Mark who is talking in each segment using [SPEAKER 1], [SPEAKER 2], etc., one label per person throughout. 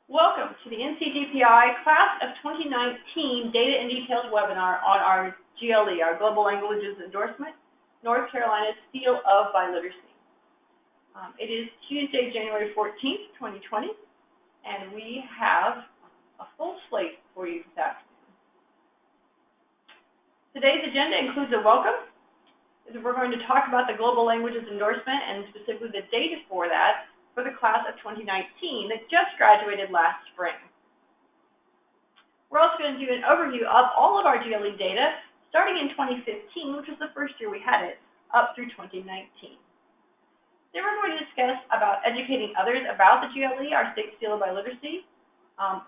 [SPEAKER 1] Welcome to the NCGPI Class of 2019 Data and Details webinar on our GLE, our Global Languages Endorsement, North Carolina's Seal of Biliteracy. It is Tuesday, January 14th, 2020, and we have a full slate for you this afternoon. Today's agenda includes a welcome. We're going to talk about the Global Languages Endorsement and specifically the data for that for the class of 2019 that just graduated last spring. We're also going to do an overview of all of our GLE data starting in 2015, which was the first year we had it, up through 2019. Then we're going to discuss about educating others about the GLE, our state seal of biliteracy,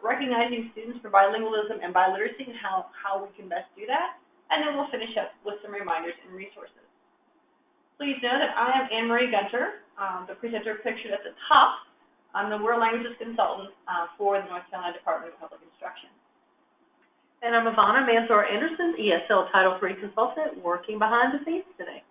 [SPEAKER 1] recognizing students for bilingualism and biliteracy and how we can best do that, and then we'll finish up with some reminders and resources. Please know that I am Anne-Marie Gunter, the presenter pictured at the top. I'm the World Languages Consultant for the North Carolina Department of Public Instruction.
[SPEAKER 2] And I'm Ivana Mansour-Anderson, ESL Title III Consultant, working behind the scenes today.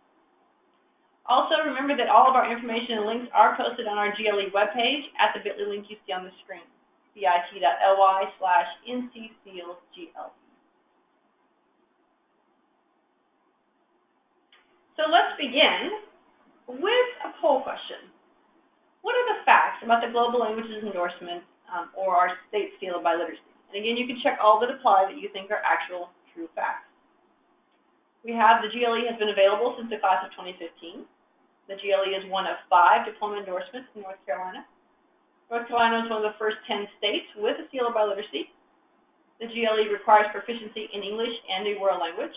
[SPEAKER 1] Also, remember that all of our information and links are posted on our GLE webpage at the bit.ly link you see on the screen, bit.ly/ncsealsgle. So let's begin with a poll question. What are the facts about the Global Languages Endorsement or our state seal of biliteracy? And again, you can check all that apply that you think are actual true facts. We have the GLE has been available since the class of 2015. The GLE is one of 5 diploma endorsements in North Carolina. North Carolina is one of the first 10 states with a seal of biliteracy. The GLE requires proficiency in English and a world language.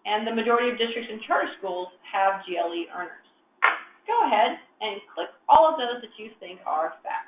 [SPEAKER 1] And the majority of districts and charter schools have GLE earners. Go ahead and click all of those that you think are facts.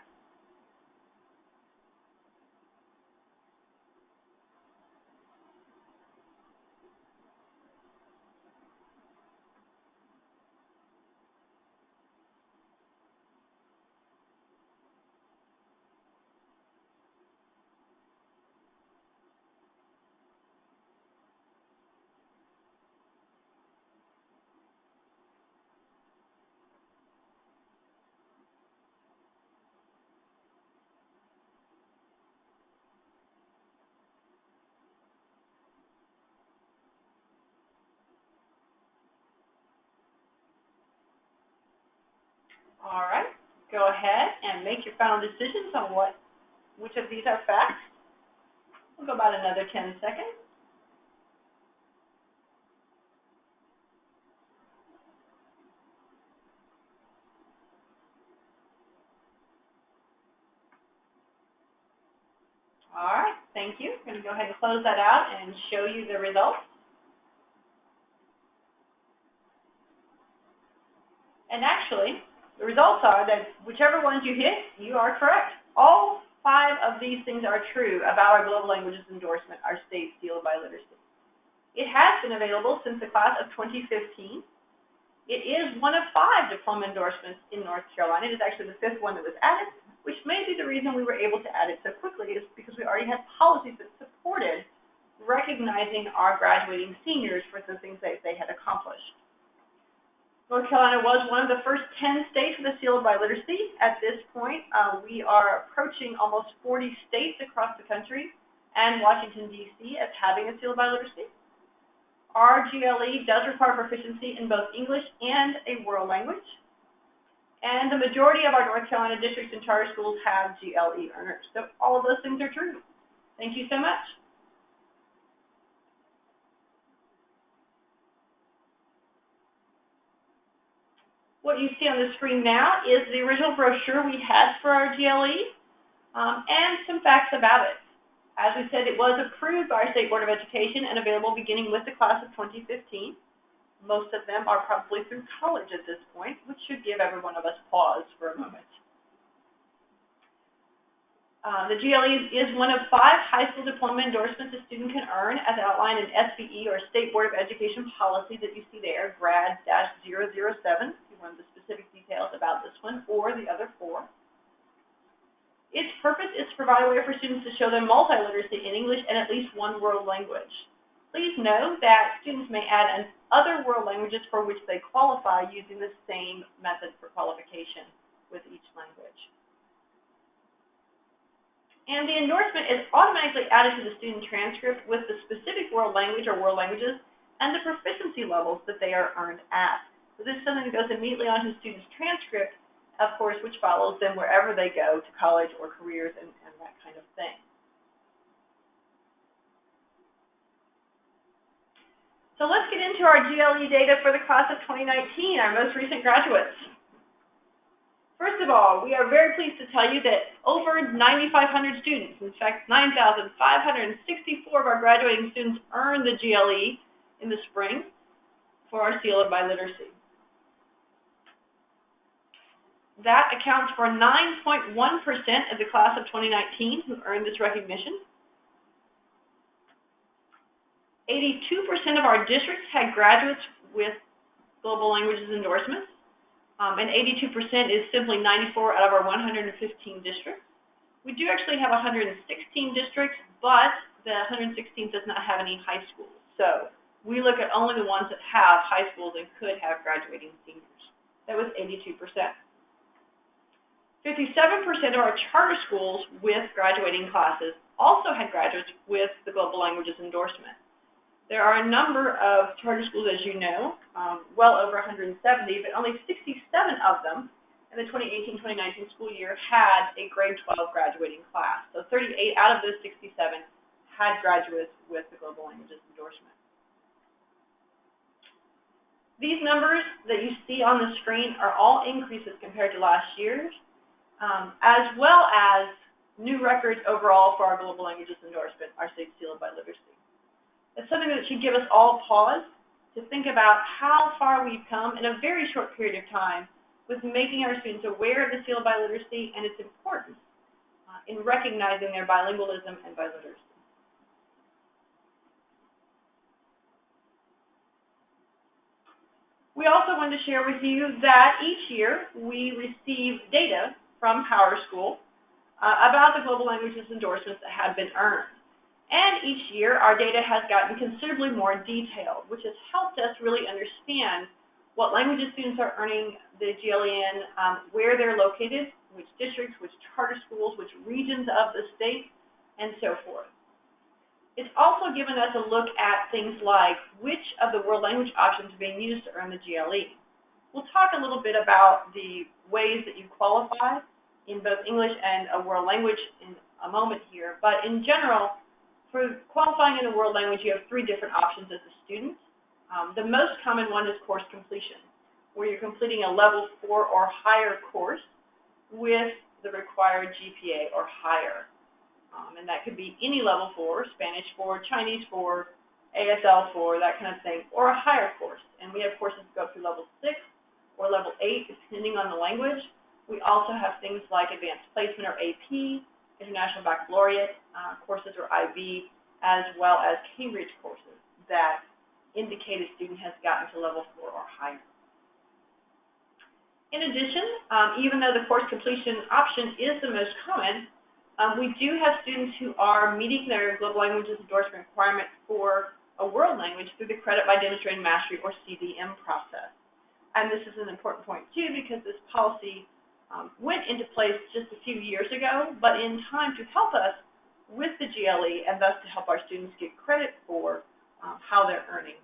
[SPEAKER 1] All right, go ahead and make your final decisions on which of these are facts. We'll go about another 10 seconds. All right, thank you. I'm going to go ahead and close that out and show you the results. And actually, the results are that whichever ones you hit, you are correct. All 5 of these things are true about our Global Languages Endorsement, our state seal of biliteracy. It has been available since the class of 2015. It is one of 5 diploma endorsements in North Carolina. It is actually the 5th one that was added, which may be the reason we were able to add it so quickly is because we already had policies that supported recognizing our graduating seniors for the things that they had accomplished. North Carolina was one of the first 10 states with a seal of biliteracy. At this point, we are approaching almost 40 states across the country and Washington, D.C. as having a seal of biliteracy. Our GLE does require proficiency in both English and a world language. And the majority of our North Carolina districts and charter schools have GLE earners. So all of those things are true. Thank you so much. What you see on the screen now is the original brochure we had for our GLE and some facts about it. As we said, it was approved by our State Board of Education and available beginning with the class of 2015. Most of them are probably through college at this point, which should give every one of us pause for a moment. The GLE is one of 5 high school diploma endorsements a student can earn as outlined in SBE or State Board of Education policy that you see there, grad-007, if you want the specific details about this one or the other 4. Its purpose is to provide a way for students to show their multiliteracy in English and at least one world language. Please know that students may add other world languages for which they qualify using the same method for qualification with each language. And the endorsement is automatically added to the student transcript with the specific world language or world languages and the proficiency levels that they are earned at. So this is something that goes immediately onto the student's transcript, of course, which follows them wherever they go to college or careers and that kind of thing. So let's get into our GLE data for the class of 2019, our most recent graduates. First of all, we are very pleased to tell you that over 9,500 students, in fact 9,564 of our graduating students earned the GLE in the spring for our Seal of Biliteracy. That accounts for 9.1% of the class of 2019 who earned this recognition. 82% of our districts had graduates with Global Languages endorsements, and 82% is simply 94 out of our 115 districts. We do actually have 116 districts, but the 116 does not have any high schools. So we look at only the ones that have high schools and could have graduating seniors. That was 82%. 57% of our charter schools with graduating classes also had graduates with the Global Languages endorsement. There are a number of charter schools, as you know, well over 170, but only 67 of them in the 2018-2019 school year had a grade 12 graduating class. So 38 out of those 67 had graduates with the Global Languages endorsement. These numbers that you see on the screen are all increases compared to last year's, as well as new records overall for our Global Languages endorsement, our state seal of biliteracy. It's something that should give us all pause to think about how far we've come in a very short period of time with making our students aware of the seal of biliteracy and its importance in recognizing their bilingualism and biliteracy. We also wanted to share with you that each year we receive data from PowerSchool about the Global Languages endorsements that have been earned. And each year, our data has gotten considerably more detailed, which has helped us really understand what languages students are earning the GLE in, where they're located, which districts, which charter schools, which regions of the state, and so forth. It's also given us a look at things like which of the world language options are being used to earn the GLE. We'll talk a little bit about the ways that you qualify in both English and a world language in a moment here, but in general, for qualifying in a world language, you have 3 different options as a student. The most common one is course completion, where you're completing a level 4 or higher course with the required GPA or higher. And that could be any level 4, Spanish 4, Chinese 4, ASL 4, that kind of thing, or a higher course. And we have courses that go up through level 6 or level 8, depending on the language. We also have things like advanced placement or AP, International Baccalaureate courses or IB, as well as Cambridge courses that indicate a student has gotten to level 4 or higher. In addition, even though the course completion option is the most common, we do have students who are meeting their Global Languages endorsement requirement for a world language through the Credit by Demonstrated Mastery or CDM process. And this is an important point too, because this policy went into place just a few years ago, but in time to help us with the GLE and thus to help our students get credit for how they're earning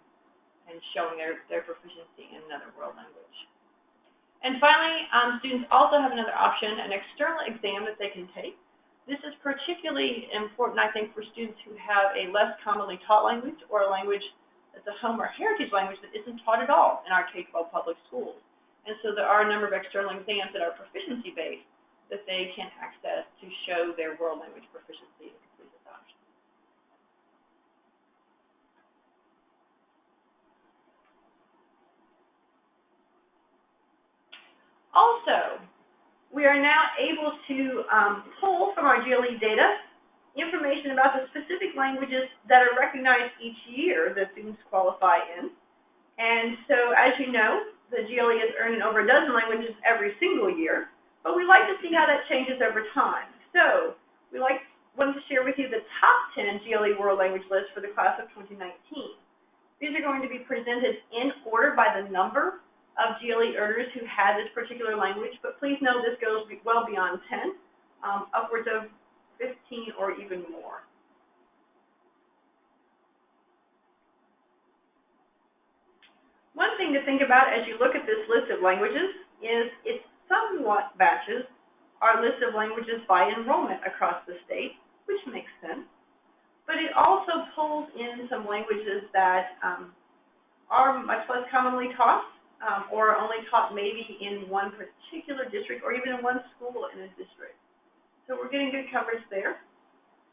[SPEAKER 1] and showing their proficiency in another world language. And finally, students also have another option, an external exam that they can take. This is particularly important, I think, for students who have a less commonly taught language or a language that's a home or heritage language that isn't taught at all in our K-12 public schools. And so there are a number of external exams that are proficiency-based that they can access to show their world language proficiency and complete this option. Also, we are now able to pull from our GLE data information about the specific languages that are recognized each year that students qualify in. And so, as you know, the GLE is earned in over a dozen languages every single year, but we like to see how that changes over time. So, we wanted to share with you the top 10 GLE world language lists for the class of 2019. These are going to be presented in order by the number of GLE earners who had this particular language, but please know this goes well beyond 10. Upwards of 15 or even more. One thing to think about as you look at this list of languages is it somewhat matches our list of languages by enrollment across the state, which makes sense. But it also pulls in some languages that are much less commonly taught or only taught maybe in one particular district or even in one school in a district. So we're getting good coverage there.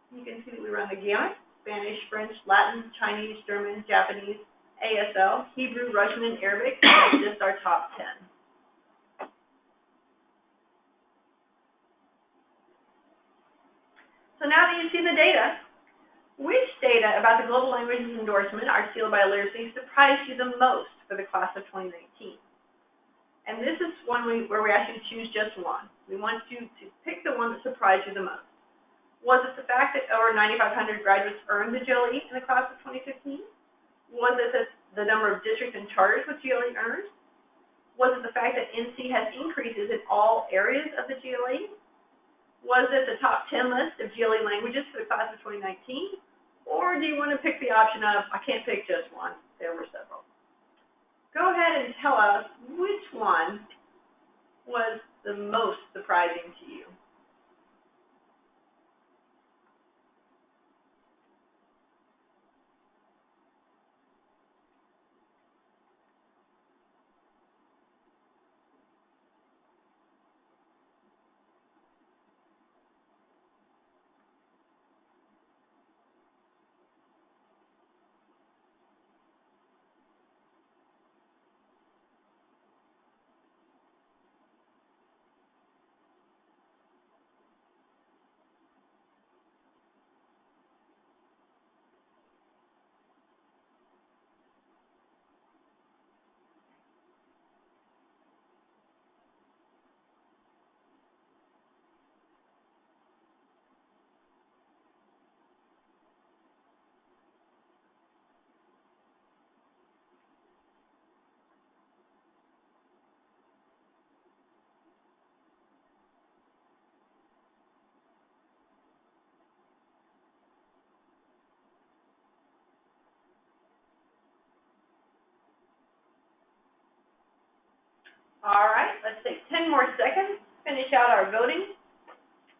[SPEAKER 1] You can see that we run the gamut: Spanish, French, Latin, Chinese, German, Japanese, ASL, Hebrew, Russian, and Arabic. That's just our top 10. So now that you've seen the data, which data about the Global Languages Endorsement, our seal by literacy, surprised you the most for the class of 2019? And this is one where we ask you to choose just one. We want you to pick the one that surprised you the most. Was it the fact that over 9,500 graduates earned the GLE in the class of 2015? Was it the number of districts and charters with GLE earners? Was it the fact that NC has increases in all areas of the GLE? Was it the top 10 list of GLE languages for the class of 2019? Or do you want to pick the option of, I can't pick just one, there were several? Go ahead and tell us which one was the most surprising to you. All right, let's take 10 more seconds, finish out our voting.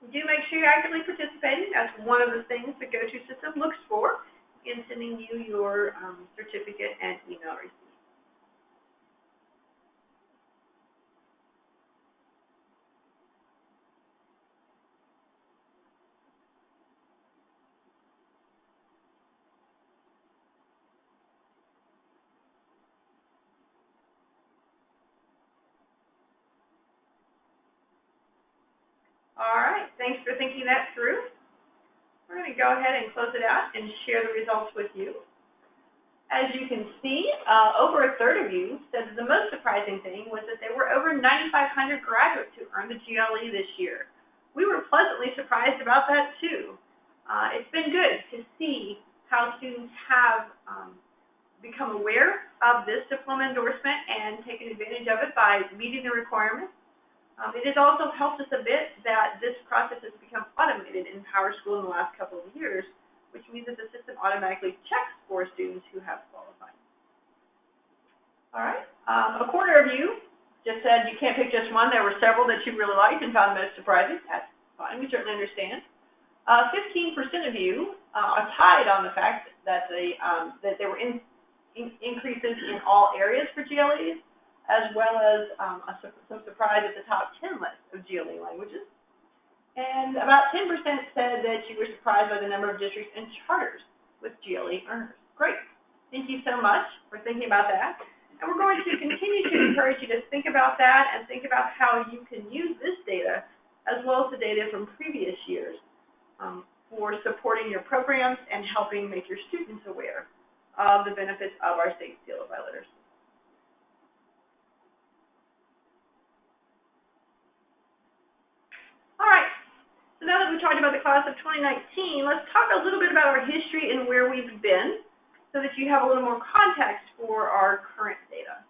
[SPEAKER 1] Do make sure you're actively participating. That's one of the things the GoTo system looks for in sending you your certificate and email receipt. All right, thanks for thinking that through. We're going to go ahead and close it out and share the results with you. As you can see, over a third of you said that the most surprising thing was that there were over 9,500 graduates who earned the GLE this year. We were pleasantly surprised about that too. It's been good to see how students have become aware of this diploma endorsement and taken advantage of it by meeting the requirements. It has also helped us a bit that this process has become automated in PowerSchool in the last couple of years, which means that the system automatically checks for students who have qualified. All right, a quarter of you just said you can't pick just one. There were several that you really liked and found most surprising. That's fine, we certainly understand. 15% of you are tied on the fact that that there were increases in all areas for GLEs, as well as some surprise at the top 10 list of GLE languages. And about 10% said that you were surprised by the number of districts and charters with GLE earners. Great. Thank you so much for thinking about that. And we're going to continue to encourage you to think about that and think about how you can use this data, as well as the data from previous years, for supporting your programs and helping make your students aware of the benefits of our state seal of literacy. All right, so now that we talked about the class of 2019, let's talk a little bit about our history and where we've been so that you have a little more context for our current data.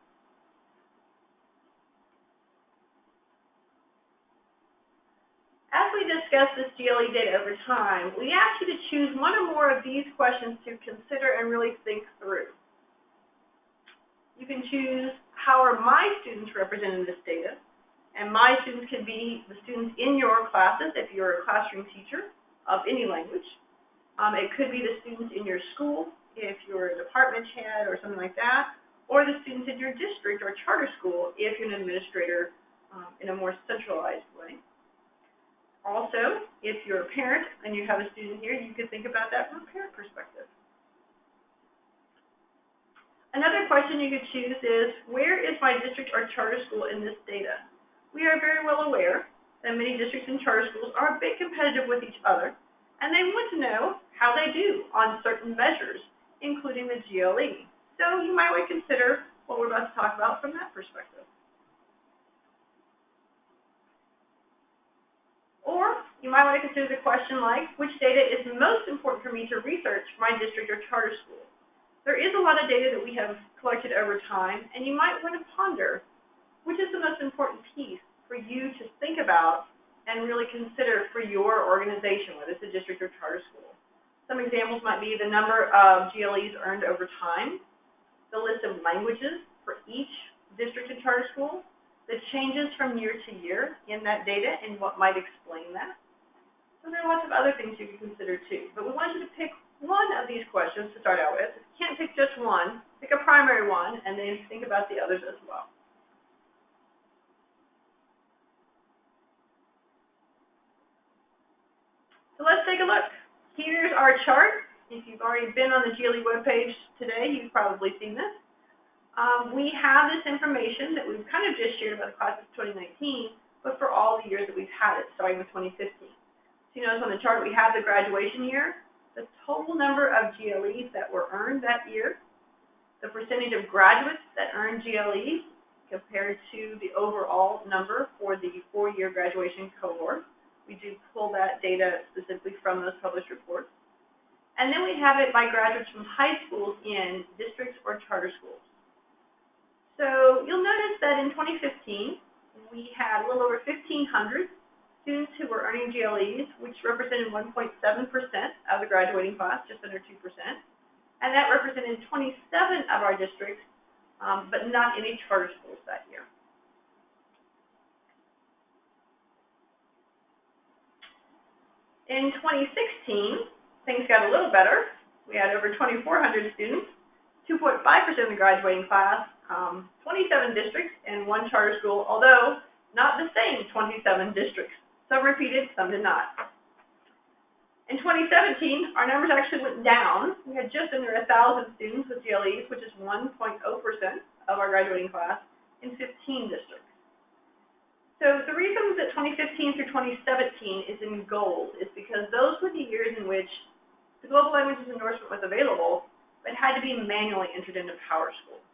[SPEAKER 1] As we discussed discuss this GLE data over time, we ask you to choose one or more of these questions to consider and really think through. You can choose, how are my students represented in this data? And my students could be the students in your classes if you're a classroom teacher of any language. It could be the students in your school if you're a department head or something like that, or the students in your district or charter school if you're an administrator in a more centralized way. Also, if you're a parent and you have a student here, you could think about that from a parent perspective. Another question you could choose is, where is my district or charter school in this data? We are very well aware that many districts and charter schools are a bit competitive with each other, and they want to know how they do on certain measures, including the GLE. So you might want to consider what we're about to talk about from that perspective. Or you might want to consider the question like, which data is most important for me to research for my district or charter school? There is a lot of data that we have collected over time, and you might want to ponder which is the most important piece for you to think about and really consider for your organization, whether it's a district or charter school. Some examples might be the number of GLEs earned over time, the list of languages for each district and charter school, the changes from year to year in that data and what might explain that. So there are lots of other things you can consider too, but we want you to pick one of these questions to start out with. If you can't pick just one, pick a primary one and then think about the others as well. So let's take a look. Here's our chart. If you've already been on the GLE webpage today, you've probably seen this. We have this information that we've kind of just shared about the class of 2019, but for all the years that we've had it, starting with 2015. So you notice on the chart we have the graduation year, the total number of GLEs that were earned that year, the percentage of graduates that earned GLEs compared to the overall number for the four-year graduation cohort. We do pull that data specifically from those published reports. And then we have it by graduates from high schools in districts or charter schools. So you'll notice that in 2015, we had a little over 1,500 students who were earning GLEs, which represented 1.7% of the graduating class, just under 2%. And that represented 27 of our districts, but not any charter schools that year. In 2016, things got a little better. We had over 2,400 students, 2.5% of the graduating class, 27 districts, and one charter school, although not the same 27 districts. Some repeated, some did not. In 2017, our numbers actually went down. We had just under 1,000 students with GLEs, which is 1.0% of our graduating class, in 15 districts. So the reason that 2015 through 2017 is in gold is because those were the years in which the Global Languages Endorsement was available, but had to be manually entered into PowerSchool.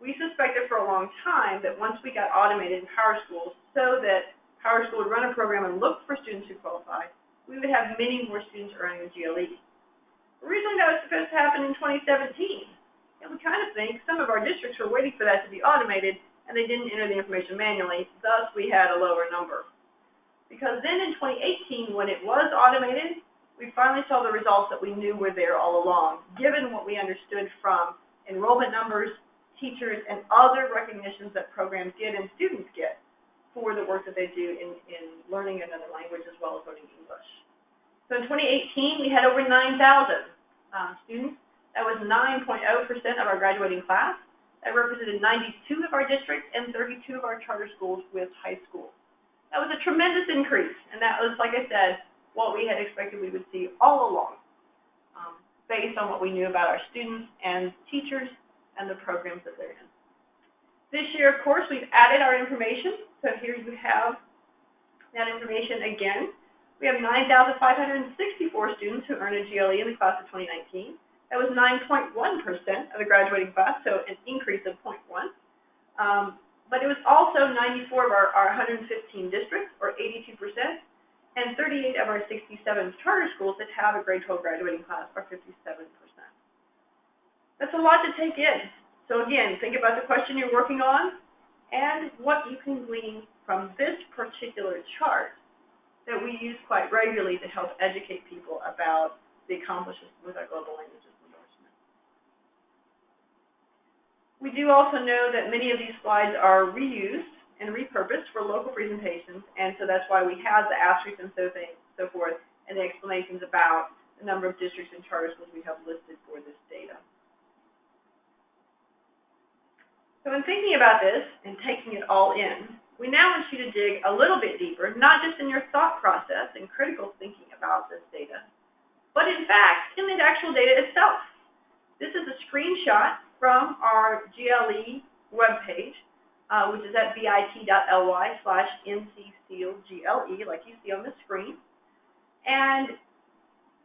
[SPEAKER 1] We suspected for a long time that once we got automated in PowerSchool, so that PowerSchool would run a program and look for students who qualify, we would have many more students earning a GLE. Originally, that was supposed to happen in 2017, and we kind of think some of our districts were waiting for that to be automated, and they didn't enter the information manually, thus we had a lower number. Because then in 2018, when it was automated, we finally saw the results that we knew were there all along, given what we understood from enrollment numbers, teachers, and other recognitions that programs get and students get for the work that they do in learning another language as well as learning English. So in 2018, we had over 9,000 students. That was 9.0% of our graduating class. That represented 92 of our districts and 32 of our charter schools with high schools. That was a tremendous increase, and that was, like I said, what we had expected we would see all along, based on what we knew about our students and teachers and the programs that they're in. This year, of course, we've added our information, so here you have that information again. We have 9,564 students who earned a GLE in the class of 2019. That was 9.1% of the graduating class, so an increase of 0.1. But it was also 94 of our 115 districts, or 82%, and 38 of our 67 charter schools that have a grade 12 graduating class, or 57%. That's a lot to take in. So again, think about the question you're working on and what you can glean from this particular chart that we use quite regularly to help educate people about the accomplishments with our global languages endorsement. We do also know that many of these slides are reused and repurposed for local presentations, and so that's why we have the asterisks and so forth, and the explanations about the number of districts and charter schools we have listed for this data. So in thinking about this and taking it all in, we now want you to dig a little bit deeper, not just in your thought process and critical thinking about this data, but in fact, in the actual data itself. This is a screenshot from our GLE webpage, which is at bit.ly/ncsealgle, like you see on the screen. And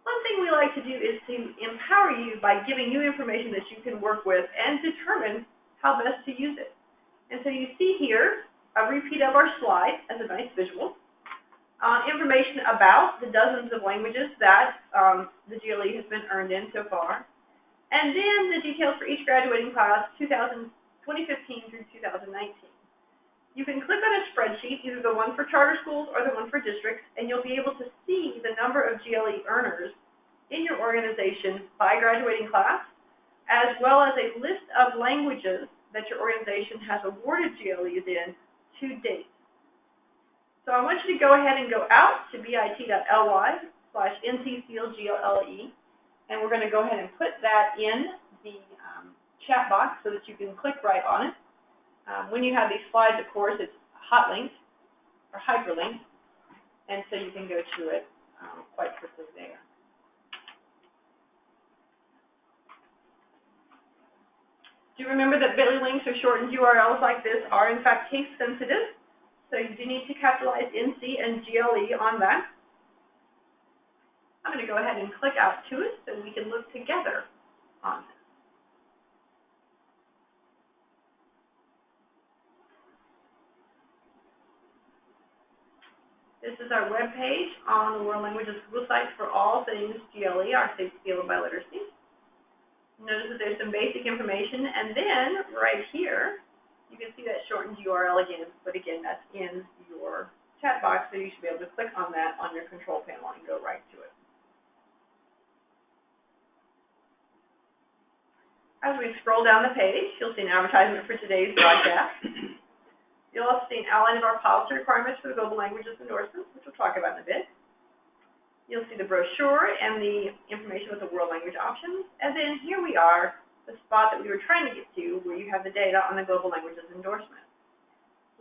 [SPEAKER 1] one thing we like to do is to empower you by giving you information that you can work with and determine how best to use it. And so you see here a repeat of our slide as a nice visual. Information about the dozens of languages that the GLE has been earned in so far. And then the details for each graduating class, 2015 through 2019. You can click on a spreadsheet, either the one for charter schools or the one for districts, and you'll be able to see the number of GLE earners in your organization by graduating class, as well as a list of languages that your organization has awarded GLEs in to date. So I want you to go ahead and go out to bit.ly/ncsealgle, and we're going to go ahead and put that in the chat box so that you can click right on it. When you have these slides, of course, it's hot linked or hyperlinked, and so you can go to it quite quickly there. Do remember that bit.ly links or shortened URLs like this are in fact case sensitive, so you do need to capitalize NC and GLE on that. I'm going to go ahead and click out to it so we can look together on this. This is our web page on the World Languages School site for all things GLE, our state seal of biliteracy. Notice that there's some basic information, and then right here, you can see that shortened URL again, but again, that's in your chat box, so you should be able to click on that on your control panel and go right to it. As we scroll down the page, you'll see an advertisement for today's broadcast. You'll also see an outline of our policy requirements for the Global Languages Endorsement, which we'll talk about in a bit. You'll see the brochure and the information with the world language options. And then here we are, the spot that we were trying to get to, where you have the data on the Global Languages Endorsement.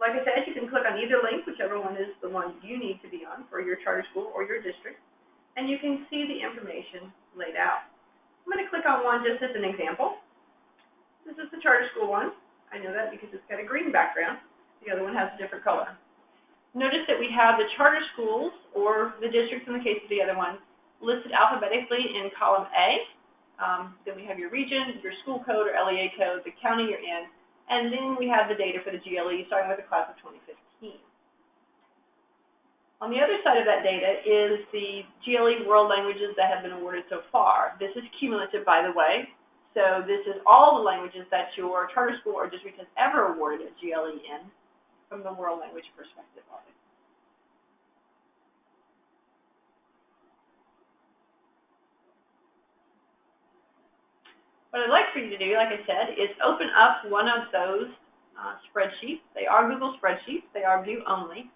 [SPEAKER 1] Like I said, you can click on either link, whichever one is the one you need to be on for your charter school or your district, and you can see the information laid out. I'm going to click on one just as an example. This is the charter school one. I know that because it's got a green background. The other one has a different color. Notice that we have the charter schools, or the districts in the case of the other one, listed alphabetically in column A. Then we have your region, your school code or LEA code, the county you're in, and then we have the data for the GLE, starting with the class of 2015. On the other side of that data is the GLE world languages that have been awarded so far. This is cumulative, by the way. So this is all the languages that your charter school or district has ever awarded a GLE in from the world language perspective of it. What I'd like for you to do, like I said, is open up one of those spreadsheets. They are Google spreadsheets. They are view only.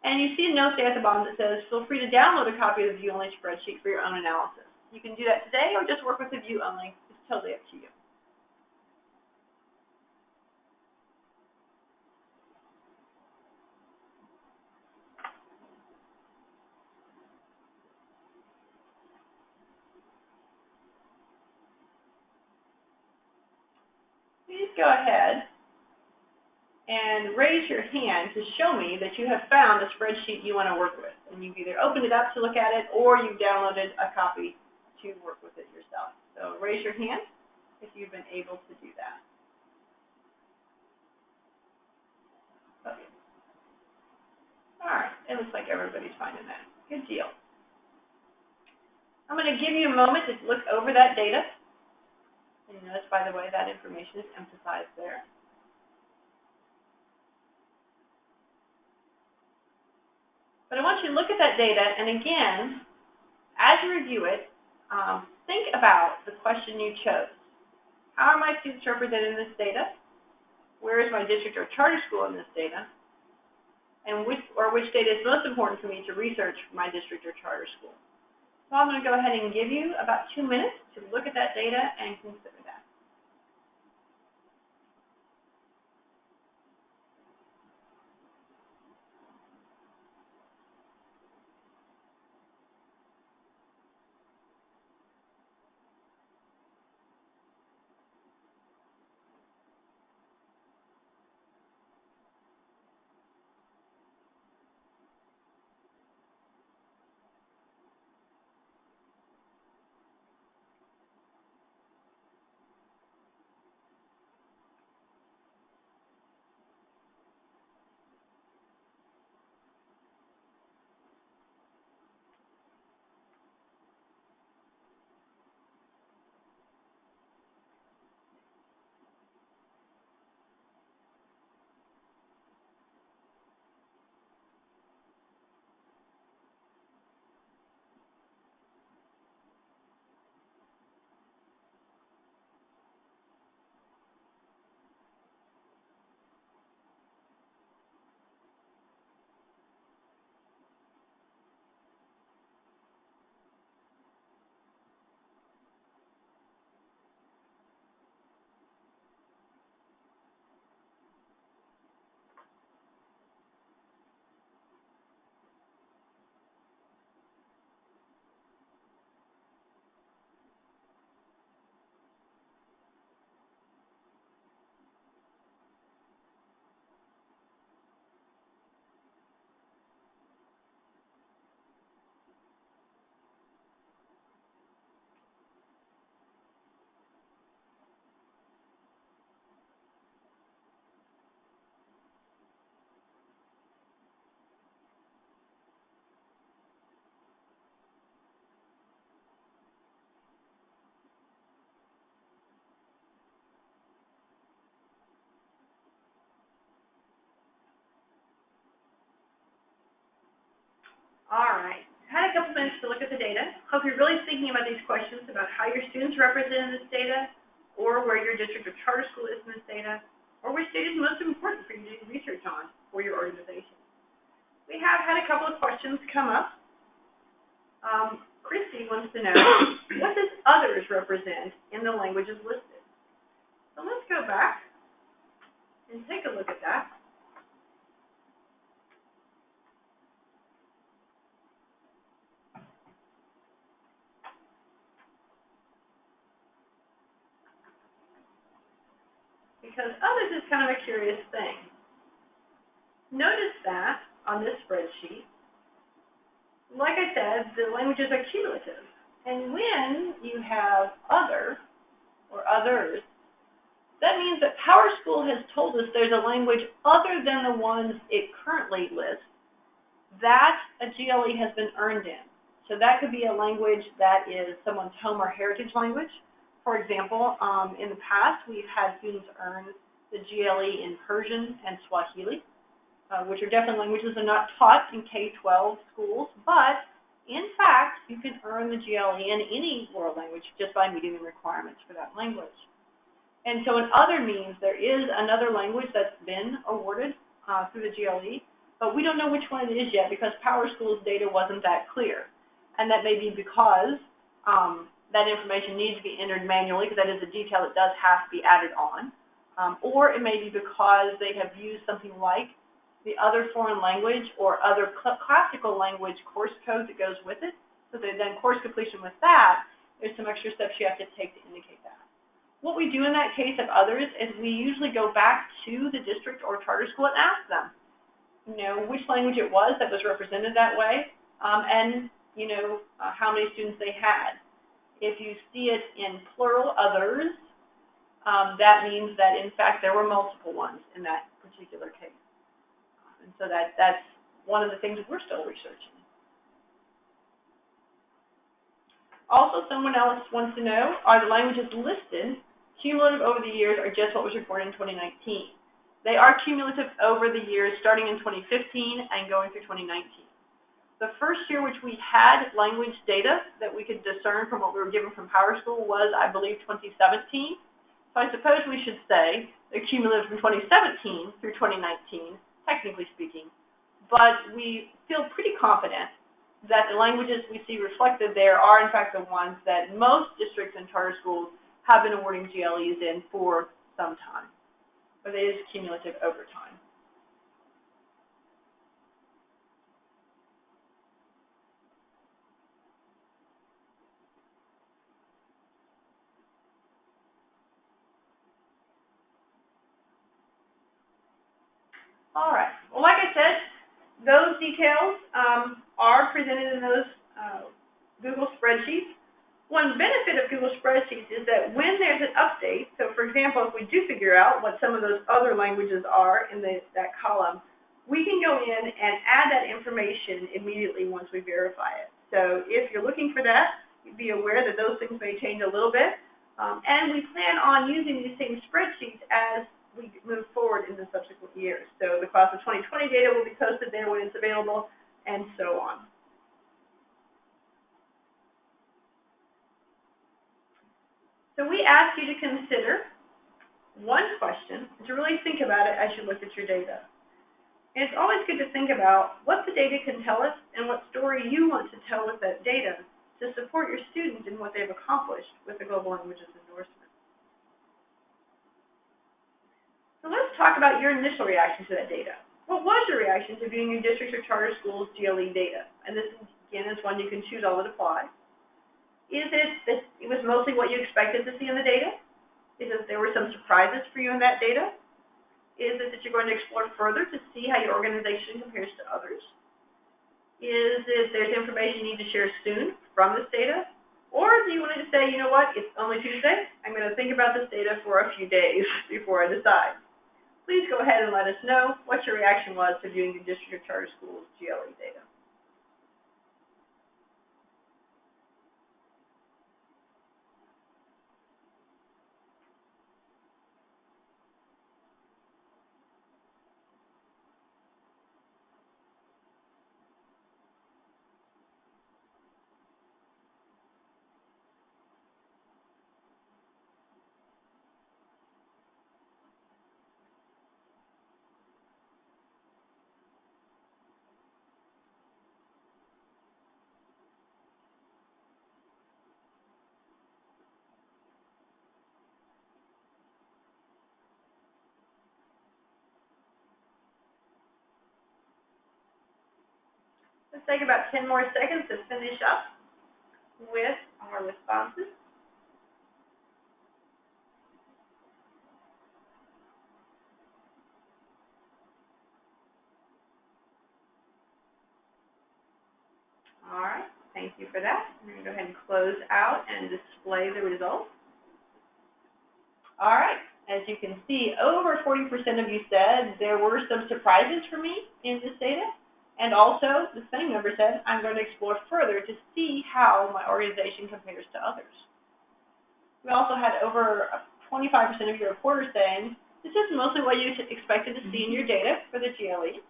[SPEAKER 1] And you see a note there at the bottom that says, feel free to download a copy of the view only spreadsheet for your own analysis. You can do that today or just work with the view only. It's totally up to you. Please go ahead and raise your hand to show me that you have found a spreadsheet you want to work with. And you've either opened it up to look at it or you've downloaded a copy to work with it yourself. So raise your hand if you've been able to do that. Okay. All right, it looks like everybody's finding that. Good deal. I'm going to give you a moment to look over that data. And notice, by the way, that information is emphasized there. But I want you to look at that data, and again, as you review it, think about the question you chose. How are my students represented in this data? Where is my district or charter school in this data? And which data is most important for me to research for my district or charter school? So I'm going to go ahead and give you about 2 minutes to look at that data and consider that. All right. Had a couple minutes to look at the data. Hope you're really thinking about these questions about how your students represent in this data, or where your district or charter school is in this data, or which data is most important for you to do research on for your organization. We have had a couple of questions come up. Christy wants to know, what does others represent in the languages listed? So let's go back and take a look at that. Because others is kind of a curious thing. Notice that on this spreadsheet, like I said, the languages are cumulative. And when you have other or others, that means that PowerSchool has told us there's a language other than the ones it currently lists that a GLE has been earned in. So that could be a language that is someone's home or heritage language. For example, in the past, we've had students earn the GLE in Persian and Swahili, which are definitely languages that are not taught in K-12 schools, but in fact, you can earn the GLE in any world language just by meeting the requirements for that language. And so in other means, there is another language that's been awarded through the GLE, but we don't know which one it is yet because PowerSchool's data wasn't that clear. And that may be because that information needs to be entered manually, because that is a detail that does have to be added on. Or it may be because they have used something like the other foreign language or other classical language course code that goes with it. So then course completion with that, there's some extra steps you have to take to indicate that. What we do in that case of others is we usually go back to the district or charter school and ask them, which language it was that was represented that way, and, how many students they had. If you see it in plural others, that means that, in fact, there were multiple ones in that particular case. And so that's one of the things we're still researching. Also, someone else wants to know, are the languages listed cumulative over the years or just what was reported in 2019? They are cumulative over the years starting in 2015 and going through 2019. The first year which we had language data that we could discern from what we were given from PowerSchool was, I believe, 2017. So I suppose we should say the cumulative from 2017 through 2019, technically speaking. But we feel pretty confident that the languages we see reflected there are, in fact, the ones that most districts and charter schools have been awarding GLEs in for some time. But it is cumulative over time. All right. Well, like I said, those details are presented in those Google spreadsheets. One benefit of Google spreadsheets is that when there's an update, so for example, if we do figure out what some of those other languages are in that column, we can go in and add that information immediately once we verify it. So if you're looking for that, be aware that those things may change a little bit. And we plan on using these same spreadsheets as we move forward in the subsequent years. So the class of 2020 data will be posted there when it's available, and so on. So we ask you to consider one question, and to really think about it as you look at your data. And it's always good to think about what the data can tell us and what story you want to tell with that data to support your students in what they've accomplished with the Global Languages Endorsement. So let's talk about your initial reaction to that data. What was your reaction to viewing your district or charter school's GLE data? And this, again, is one you can choose all that apply. Is it that it was mostly what you expected to see in the data? Is it that there were some surprises for you in that data? Is it that you're going to explore further to see how your organization compares to others? Is it there's information you need to share soon from this data? Or do you want to say, you know what, it's only Tuesday, I'm going to think about this data for a few days before I decide? Please go ahead and let us know what your reaction was to viewing your district or charter school's GLE data. Let's take about 10 more seconds to finish up with our responses. All right, thank you for that. I'm going to go ahead and close out and display the results. All right, as you can see, over 40% of you said there were some surprises for me in this data. And also, the same number said, I'm going to explore further to see how my organization compares to others. We also had over 25% of your reporters saying, this is mostly what you expected to see in your data for the GLE.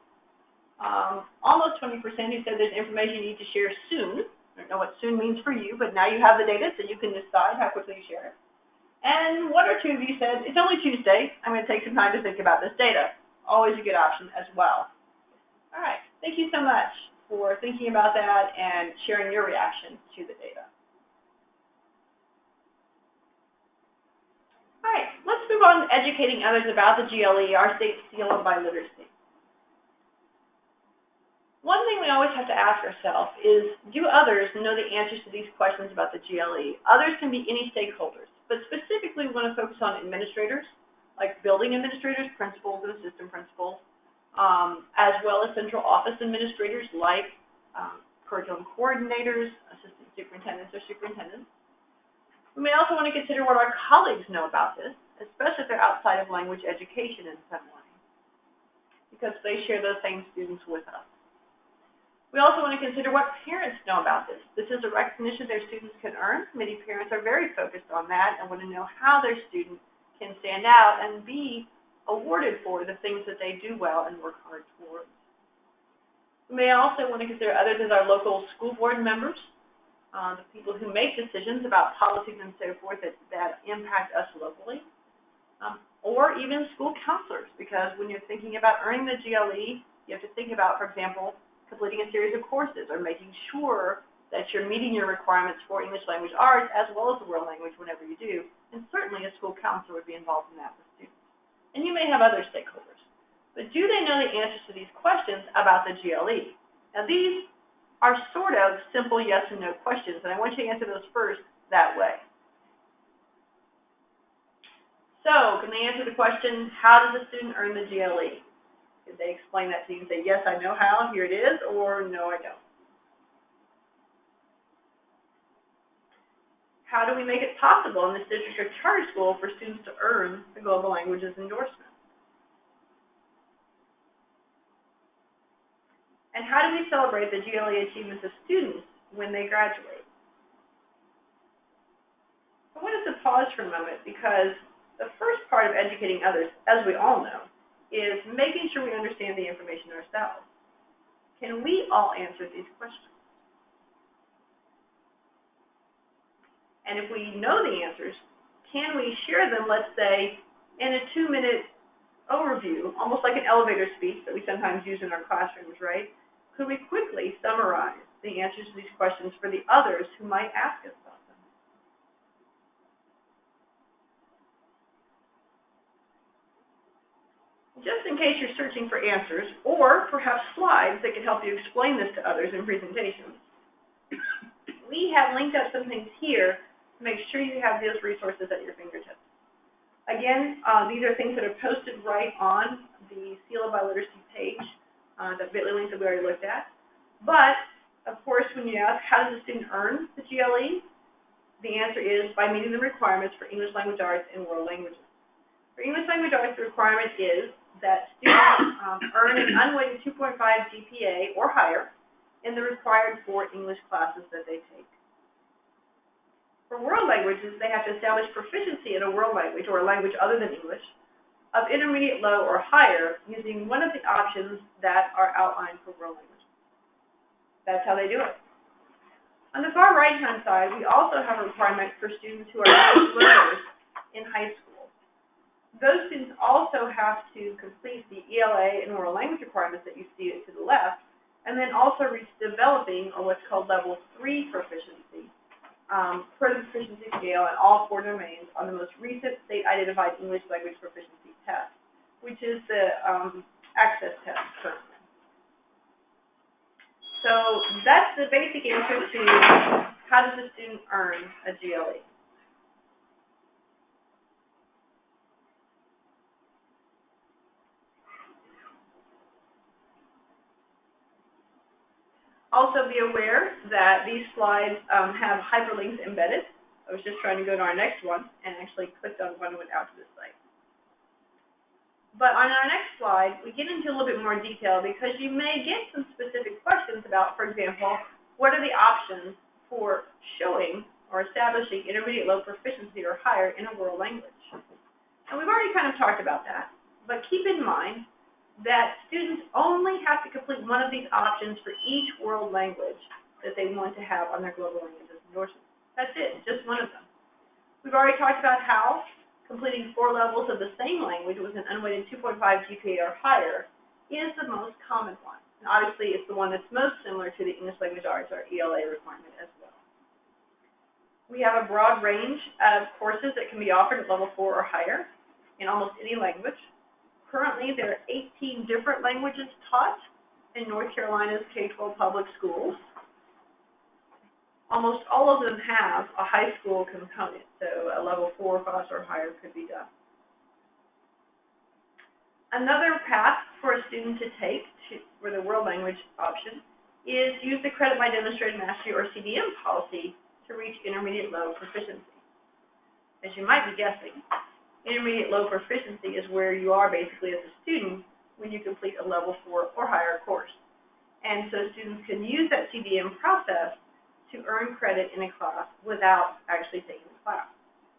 [SPEAKER 1] Almost 20% who said there's information you need to share soon. I don't know what soon means for you, but now you have the data, so you can decide how quickly you share it. And one or two of you said, it's only Tuesday, I'm going to take some time to think about this data. Always a good option as well. All right, thank you so much for thinking about that and sharing your reaction to the data. All right, let's move on to educating others about the GLE, our state seal of biliteracy. One thing we always have to ask ourselves is, do others know the answers to these questions about the GLE? Others can be any stakeholders, but specifically we want to focus on administrators, like building administrators, principals, and assistant principals, as well as central office administrators like curriculum coordinators, assistant superintendents, or superintendents. We may also want to consider what our colleagues know about this, especially if they're outside of language education in some way, because they share those same students with us. We also want to consider what parents know about this. This is a recognition their students can earn. Many parents are very focused on that and want to know how their student can stand out and be awarded for the things that they do well and work hard towards. We may also want to consider others as our local school board members, the people who make decisions about policies and so forth that impact us locally, or even school counselors, because when you're thinking about earning the GLE, you have to think about, for example, completing a series of courses or making sure that you're meeting your requirements for English language arts as well as the world language whenever you do, and certainly a school counselor would be involved in that with students. And you may have other stakeholders. But do they know the answers to these questions about the GLE? Now these are sort of simple yes and no questions, and I want you to answer those first that way. So, can they answer the question, how does a student earn the GLE? Could they explain that to you and say, yes, I know how, here it is, or no, I don't? How do we make it possible in this district or charter school for students to earn the Global Languages Endorsement? And how do we celebrate the GLE achievements of students when they graduate? I want us to pause for a moment, because the first part of educating others, as we all know, is making sure we understand the information ourselves. Can we all answer these questions? And if we know the answers, can we share them, let's say, in a 2-minute overview, almost like an elevator speech that we sometimes use in our classrooms, right? Could we quickly summarize the answers to these questions for the others who might ask us about them? Just in case you're searching for answers, or perhaps slides that can help you explain this to others in presentations, we have linked up some things here to make sure you have those resources at your fingertips. Again, these are things that are posted right on the Seal of Biliteracy page, the bit.ly link that we already looked at. But, of course, when you ask, how does a student earn the GLE? The answer is by meeting the requirements for English language arts and world languages. For English language arts, the requirement is that students earn an unweighted 2.5 GPA or higher in the required 4 English classes that they take. For world languages, they have to establish proficiency in a world language or a language other than English of intermediate low or higher using one of the options that are outlined for world languages. That's how they do it. On the far right-hand side, we also have a requirement for students who are language learners in high school. Those students also have to complete the ELA and world language requirements that you see to the left, and then also reach developing, or what's called level 3 proficiency, per the proficiency scale in all 4 domains on the most recent state-identified English language proficiency test, which is the access test currently. So that's the basic answer to how does a student earn a GLE. Also be aware that these slides have hyperlinks embedded. I was just trying to go to our next one and actually clicked on one and went out to this site. But on our next slide, we get into a little bit more detail because you may get some specific questions about, for example, what are the options for showing or establishing intermediate low proficiency or higher in a world language. And we've already kind of talked about that, but keep in mind that students only have to complete one of these options for each world language that they want to have on their Global Languages Endorsement. That's it, just one of them. We've already talked about how completing 4 levels of the same language with an unweighted 2.5 GPA or higher is the most common one. And obviously, it's the one that's most similar to the English Language Arts or ELA requirement as well. We have a broad range of courses that can be offered at level 4 or higher in almost any language. Currently, there are 18 different languages taught in North Carolina's K-12 public schools. Almost all of them have a high school component, so a level 4 class or higher could be done. Another path for a student to take for the world language option is use the Credit by Demonstrated Mastery or CDM policy to reach intermediate low proficiency. As you might be guessing, intermediate low proficiency is where you are basically as a student when you complete a level 4 or higher course. And so students can use that CDM process to earn credit in a class without actually taking the class.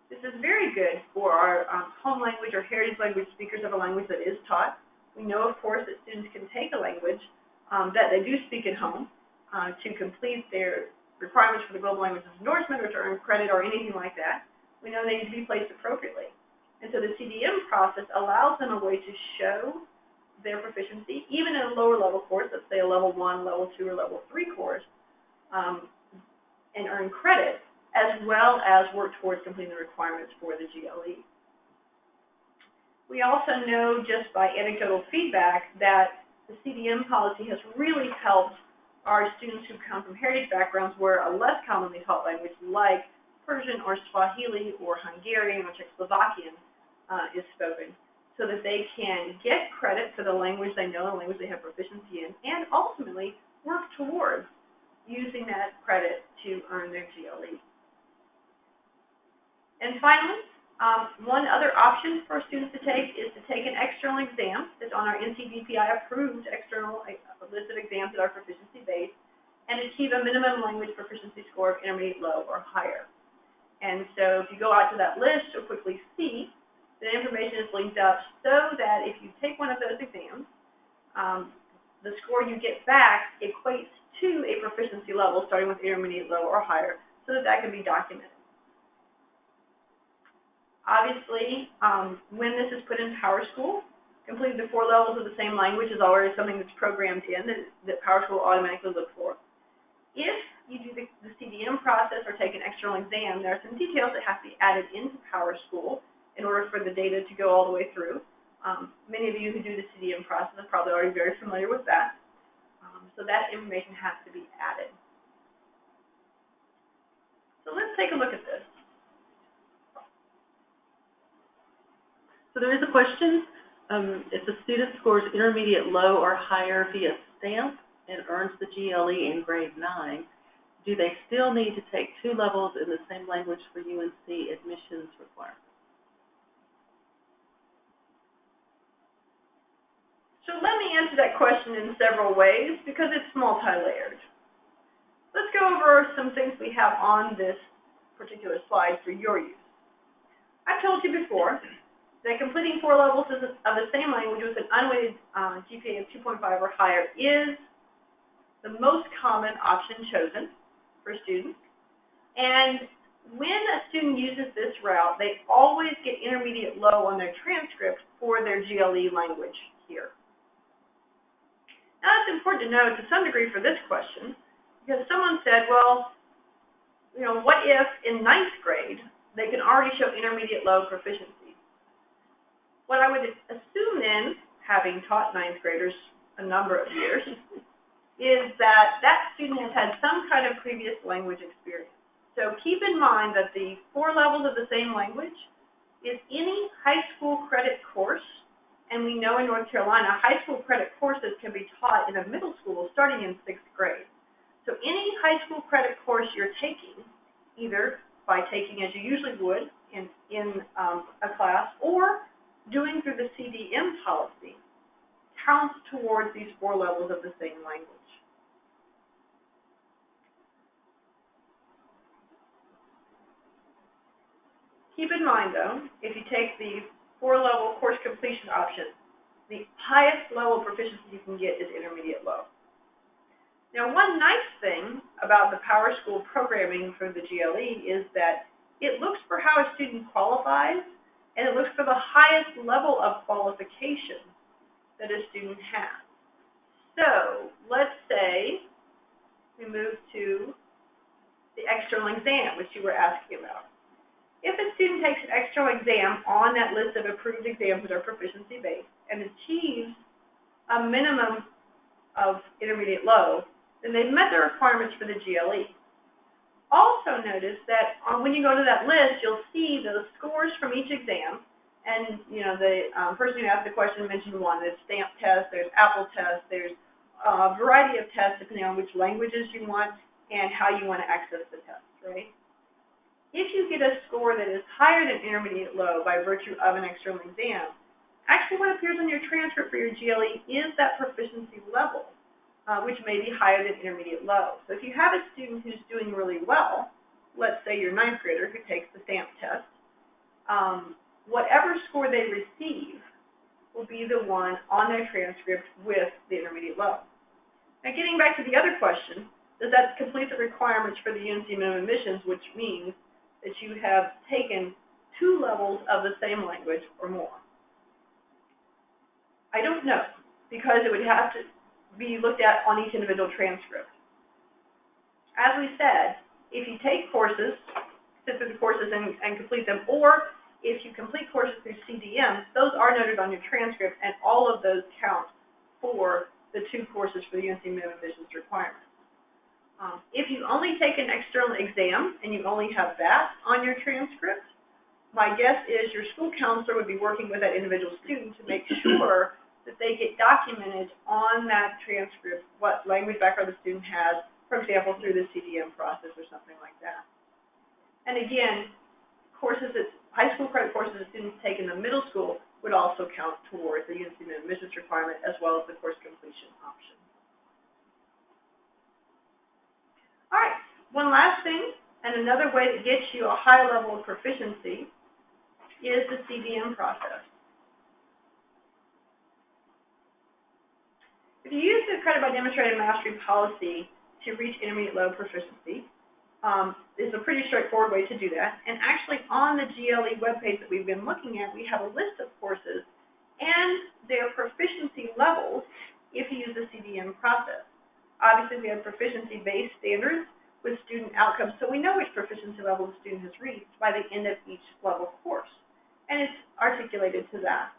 [SPEAKER 1] This is very good for our home language or heritage language speakers of a language that is taught. We know, of course, that students can take a language that they do speak at home to complete their requirements for the Global Languages Endorsement or to earn credit or anything like that. We know they need to be placed appropriately. And so the CDM process allows them a way to show their proficiency, even in a lower level course, let's say a level 1, level 2, or level 3 course, and earn credit, as well as work towards completing the requirements for the GLE. We also know just by anecdotal feedback that the CDM policy has really helped our students who come from heritage backgrounds where a less commonly taught language like Persian or Swahili or Hungarian or Czechoslovakian is spoken, so that they can get credit for the language they know, the language they have proficiency in, and ultimately work towards using that credit to earn their GLE. And finally, one other option for students to take is to take an external exam that's on our NCDPI-approved external list of exams that are proficiency-based and achieve a minimum language proficiency score of intermediate low or higher. And so if you go out to that list, you'll quickly see the information is linked up so that if you take one of those exams, the score you get back equates to a proficiency level starting with intermediate low or higher so that that can be documented. Obviously, when this is put in PowerSchool, completing the 4 levels of the same language is already something that's programmed in that PowerSchool will automatically look for. If you do the CDM process or take an external exam, there are some details that have to be added into PowerSchool in order for the data to go all the way through. Many of you who do the CDM process are probably already very familiar with that. So that information has to be added. So let's take a look at this.
[SPEAKER 2] So there is a question. If the student scores intermediate low or higher via stamp and earns the GLE in grade 9, do they still need to take 2 levels in the same language for UNC admissions requirements?
[SPEAKER 1] So let me answer that question in several ways because it's multi-layered. Let's go over some things we have on this particular slide for your use. I've told you before that completing 4 levels of the same language with an unweighted GPA of 2.5 or higher is the most common option chosen for students. And when a student uses this route, they always get intermediate low on their transcript for their GLE language here. Now, it's important to know to some degree for this question, because someone said, well, you know, what if in 9th grade they can already show intermediate low proficiency? What I would assume then, having taught 9th graders a number of years, is that that student has had some kind of previous language experience. So keep in mind that the 4 levels of the same language is any high school credit course, and we know in North Carolina, high school credit courses can be taught in a middle school starting in 6th grade. So any high school credit course you're taking, either by taking as you usually would in a class or doing through the CDM policy, counts towards these 4 levels of the same language. Keep in mind, though, if you take the 4-level course completion option, the highest level of proficiency you can get is intermediate low. Now, one nice thing about the PowerSchool programming for the GLE is that it looks for how a student qualifies, and it looks for the highest level of qualification that a student has. So, let's say we move to the external exam, which you were asking about. If a student takes an external exam on that list of approved exams that are proficiency-based and achieves a minimum of intermediate low, then they've met the requirements for the GLE. Also notice that when you go to that list, you'll see those scores from each exam, and you know the person who asked the question mentioned one. There's stamp test, there's apple test, there's a variety of tests depending on which languages you want and how you want to access the test, right? If you get a score that is higher than intermediate low by virtue of an external exam, actually what appears on your transcript for your GLE is that proficiency level, which may be higher than intermediate low. So if you have a student who's doing really well, let's say your 9th grader who takes the stamp test, whatever score they receive will be the one on their transcript with the intermediate low. Now, getting back to the other question, does that complete the requirements for the UNC minimum admissions, which means that you have taken 2 levels of the same language or more? I don't know, because it would have to be looked at on each individual transcript. As we said, if you take courses, sit through the courses and complete them, or if you complete courses through CDM, those are noted on your transcript, and all of those count for the 2 courses for the UNC minimum admissions requirement. If you only take an external exam and you only have that on your transcript, my guess is your school counselor would be working with that individual student to make sure that they get documented on that transcript what language background the student has, for example, through the CDM process or something like that. And again, high school credit courses that students take in the middle school would also count towards the UNC minimum admissions requirement as well as the course completion option. All right, one last thing, and another way that gets you a high level of proficiency is the CDM process. If you use the credit by demonstrated mastery policy to reach intermediate level proficiency, is a pretty straightforward way to do that. And actually on the GLE webpage that we've been looking at, we have a list of courses and their proficiency levels if you use the CDM process. Obviously, we have proficiency-based standards with student outcomes, so we know which proficiency level the student has reached by the end of each level course. And it's articulated to that.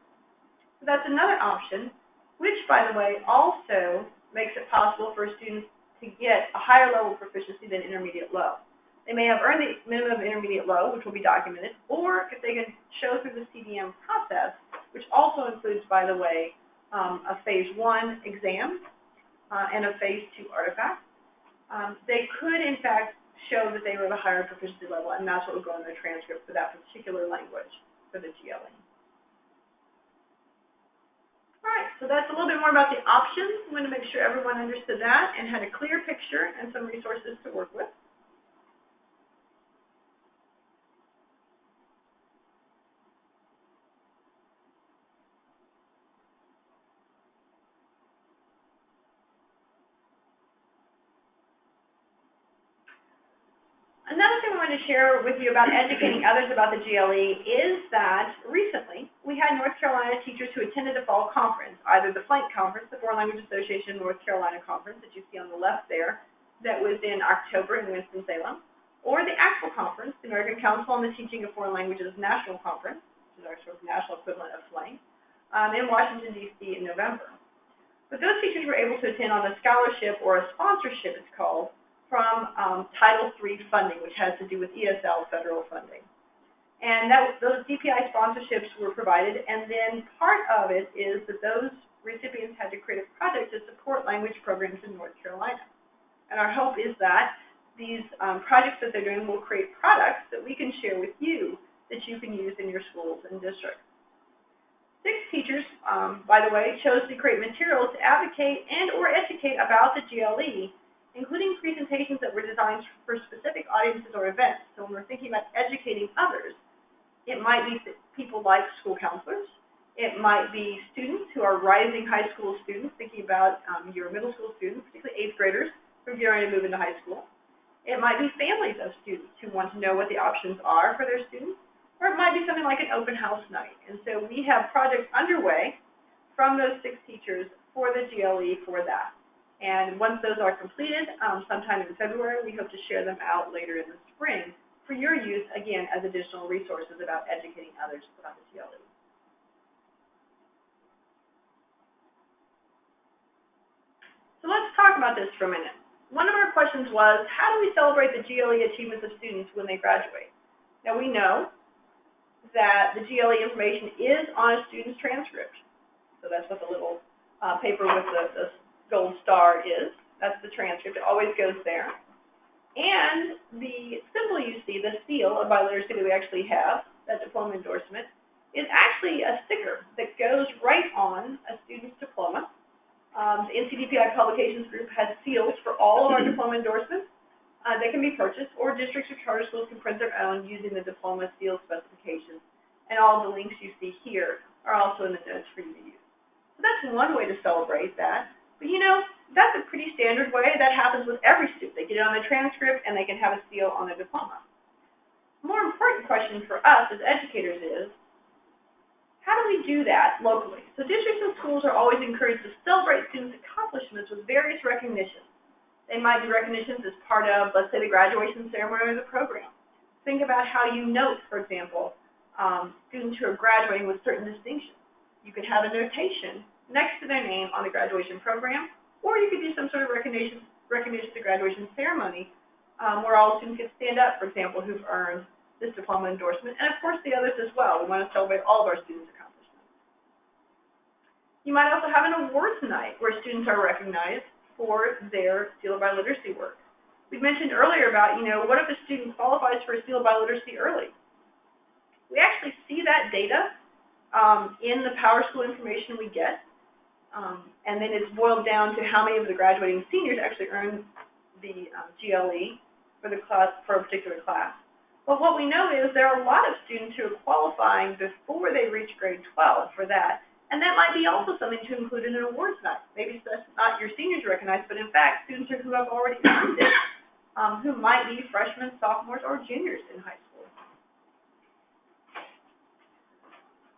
[SPEAKER 1] So that's another option, which, by the way, also makes it possible for students to get a higher level of proficiency than intermediate low. They may have earned the minimum of intermediate low, which will be documented, or if they can show through the CDM process, which also includes, by the way, a Phase 1 exam and a Phase 2 artifact, they could, in fact, show that they were at a higher proficiency level, and that's what will go in their transcript for that particular language for the GLE. All right, so that's a little bit more about the options. I'm going to make sure everyone understood that and had a clear picture and some resources to work with. Another thing I wanted to share with you about educating others about the GLE is that recently we had North Carolina teachers who attended a fall conference, either the FLANC conference, the Foreign Language Association North Carolina conference that you see on the left there, that was in October in Winston-Salem, or the ACTFL conference, the American Council on the Teaching of Foreign Languages National Conference, which is our sort of national equivalent of FLANC, in Washington, D.C. in November. But those teachers were able to attend on a scholarship or a sponsorship, it's called, from Title III funding, which has to do with ESL federal funding. And those DPI sponsorships were provided, and then part of it is that those recipients had to create a project to support language programs in North Carolina. And our hope is that these projects that they're doing will create products that we can share with you that you can use in your schools and districts. 6 teachers, by the way, chose to create materials to advocate and or educate about the GLE, including presentations that were designed for specific audiences or events. So when we're thinking about educating others, it might be people like school counselors. It might be students who are rising high school students, thinking about your middle school students, particularly 8th graders who are getting ready to move into high school. It might be families of students who want to know what the options are for their students, or it might be something like an open house night. And so we have projects underway from those 6 teachers for the GLE for that. And once those are completed, sometime in February, we hope to share them out later in the spring for your use, again, as additional resources about educating others about the GLE. So let's talk about this for a minute. One of our questions was, how do we celebrate the GLE achievements of students when they graduate? Now, we know that the GLE information is on a student's transcript. So that's what the little paper with the gold star is. That's the transcript. It always goes there. And the symbol you see, the seal of biliteracy that we actually have, that diploma endorsement, is actually a sticker that goes right on a student's diploma. The NCDPI Publications Group has seals for all of our diploma endorsements. They can be purchased, or districts or charter schools can print their own using the diploma seal specifications. And all the links you see here are also in the notes for you to use. So that's one way to celebrate that. But you know, That's a pretty standard way. That happens with every student. They get it on their transcript and they can have a seal on their diploma. The more important question for us as educators is, how do we do that locally? So districts and schools are always encouraged to celebrate students' accomplishments with various recognitions. They might do recognitions as part of, let's say, the graduation ceremony or the program. Think about how you note, for example, students who are graduating with certain distinctions. You could have a notation next to their name on the graduation program, or you could do some sort of recognition at the graduation ceremony, where all students could stand up, for example, who've earned this diploma endorsement, and of course the others as well. We want to celebrate all of our students' accomplishments. You might also have an awards night where students are recognized for their Seal of Biliteracy work. We mentioned earlier about, what if a student qualifies for a Seal of Biliteracy early? We actually see that data in the PowerSchool information we get, and then it's boiled down to how many of the graduating seniors actually earn the GLE for the class, for a particular class. But what we know is there are a lot of students who are qualifying before they reach grade 12 for that, and that might be also something to include in an awards night. Maybe that's not your seniors recognized, but in fact, students who have already earned it, who might be freshmen, sophomores, or juniors in high school.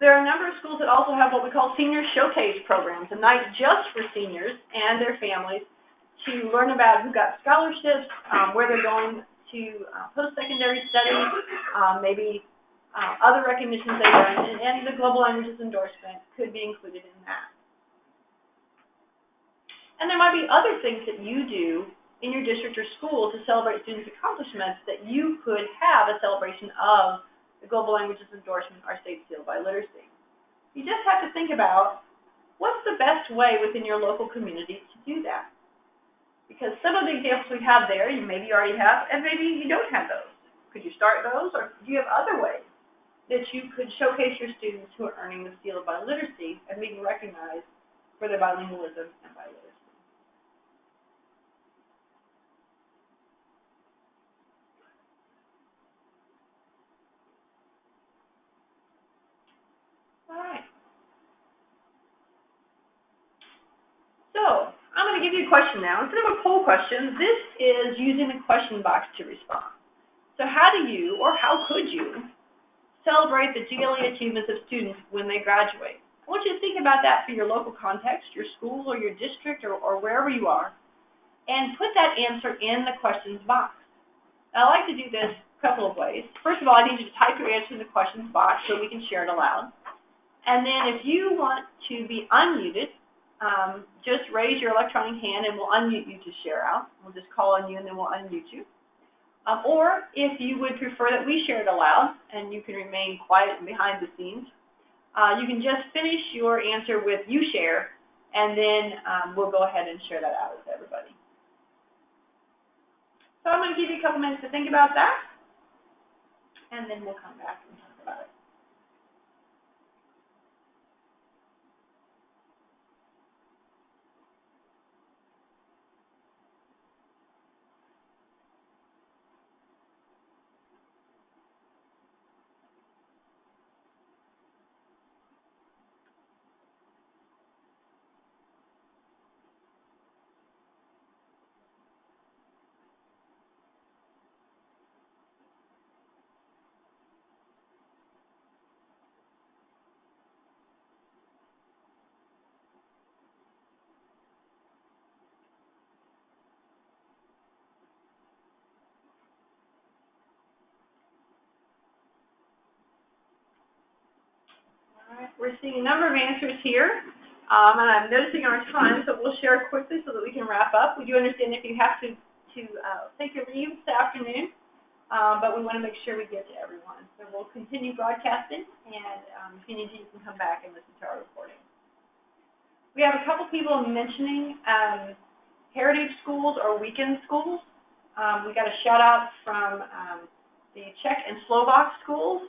[SPEAKER 1] There are a number of schools that also have what we call senior showcase programs, a night just for seniors and their families to learn about who got scholarships, where they're going to post-secondary studies, maybe other recognitions they've earned, and the Global Languages Endorsement could be included in that. And there might be other things that you do in your district or school to celebrate students' accomplishments that you could have a celebration of the Global Languages Endorsement, our state seal by literacy. You just have to think about what's the best way within your local community to do that. Because some of the examples we have there, you maybe already have, and maybe you don't have those. Could you start those, or do you have other ways that you could showcase your students who are earning the seal of biliteracy and being recognized for their bilingualism and biliteracy? All right. So, I'm going to give you a question now. Instead of a poll question, this is using the question box to respond. So how do you, or how could you, celebrate the GLE achievements of students when they graduate? I want you to think about that for your local context, your school or your district or wherever you are, and put that answer in the questions box. Now, I like to do this a couple of ways. First of all, I need you to type your answer in the questions box so we can share it aloud. And then if you want to be unmuted, just raise your electronic hand and we'll unmute you to share out. We'll just call on you and then we'll unmute you. Or if you would prefer that we share it aloud and you can remain quiet and behind the scenes, you can just finish your answer with "you share," and then we'll go ahead and share that out with everybody. So I'm going to give you a couple minutes to think about that, and then we'll come back and talk about it. We're seeing a number of answers here, and I'm noticing our time, so we'll share quickly so that we can wrap up. We do understand if you have to take your leave this afternoon, but we want to make sure we get to everyone. So we'll continue broadcasting, and if you need to, you can come back and listen to our recording. We have a couple people mentioning heritage schools or weekend schools. We got a shout out from the Czech and Slovak schools.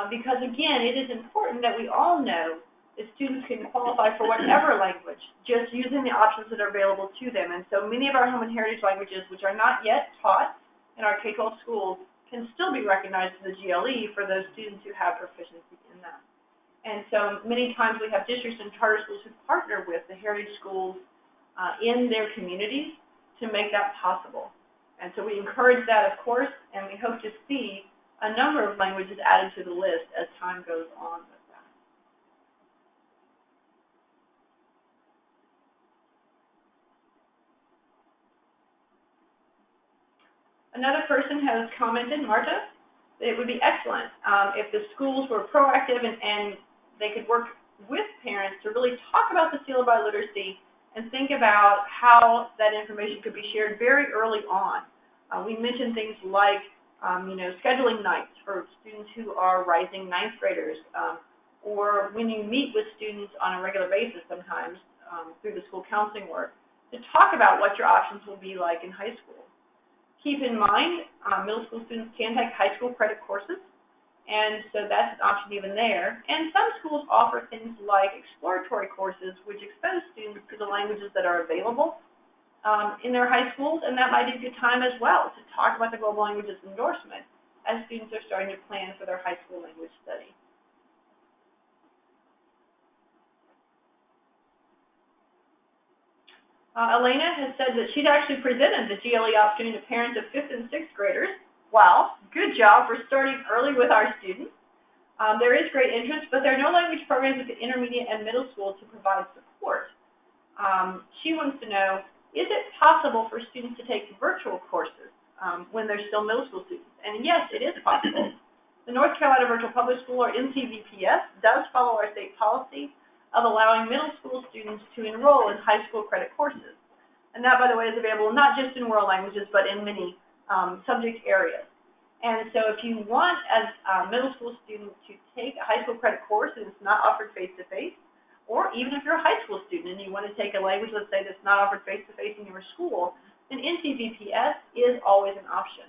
[SPEAKER 1] Because, again, it is important that we all know that students can qualify for whatever language, just using the options that are available to them. And so many of our home and heritage languages, which are not yet taught in our K-12 schools, can still be recognized as the GLE for those students who have proficiency in them. And so many times we have districts and charter schools who partner with the heritage schools in their communities to make that possible. And so we encourage that, of course, and we hope to see a number of languages added to the list as time goes on with that. Another person has commented, Marta, that it would be excellent if the schools were proactive and they could work with parents to really talk about the seal of biliteracy and think about how that information could be shared very early on. We mentioned things like, scheduling nights for students who are rising ninth graders, or when you meet with students on a regular basis sometimes through the school counseling work, to talk about what your options will be like in high school. Keep in mind, middle school students can take high school credit courses, and so that's an option even there. And some schools offer things like exploratory courses, which expose students to the languages that are available in their high schools, and that might be a good time as well to talk about the Global Languages Endorsement as students are starting to plan for their high school language study. Elena has said that she'd actually presented the GLE opportunity to parents of 5th and 6th graders. Wow, good job for starting early with our students. There is great interest, but there are no language programs at the intermediate and middle school to provide support. She wants to know, is it possible for students to take virtual courses when they're still middle school students? And yes, it is possible. The North Carolina Virtual Public School, or NCVPS, does follow our state policy of allowing middle school students to enroll in high school credit courses. And that, by the way, is available not just in world languages, but in many subject areas. And so if you want, as a middle school student, to take a high school credit course and it's not offered face-to-face, or even if you're a high school student and you want to take a language, let's say, that's not offered face-to-face in your school, then NCVPS is always an option.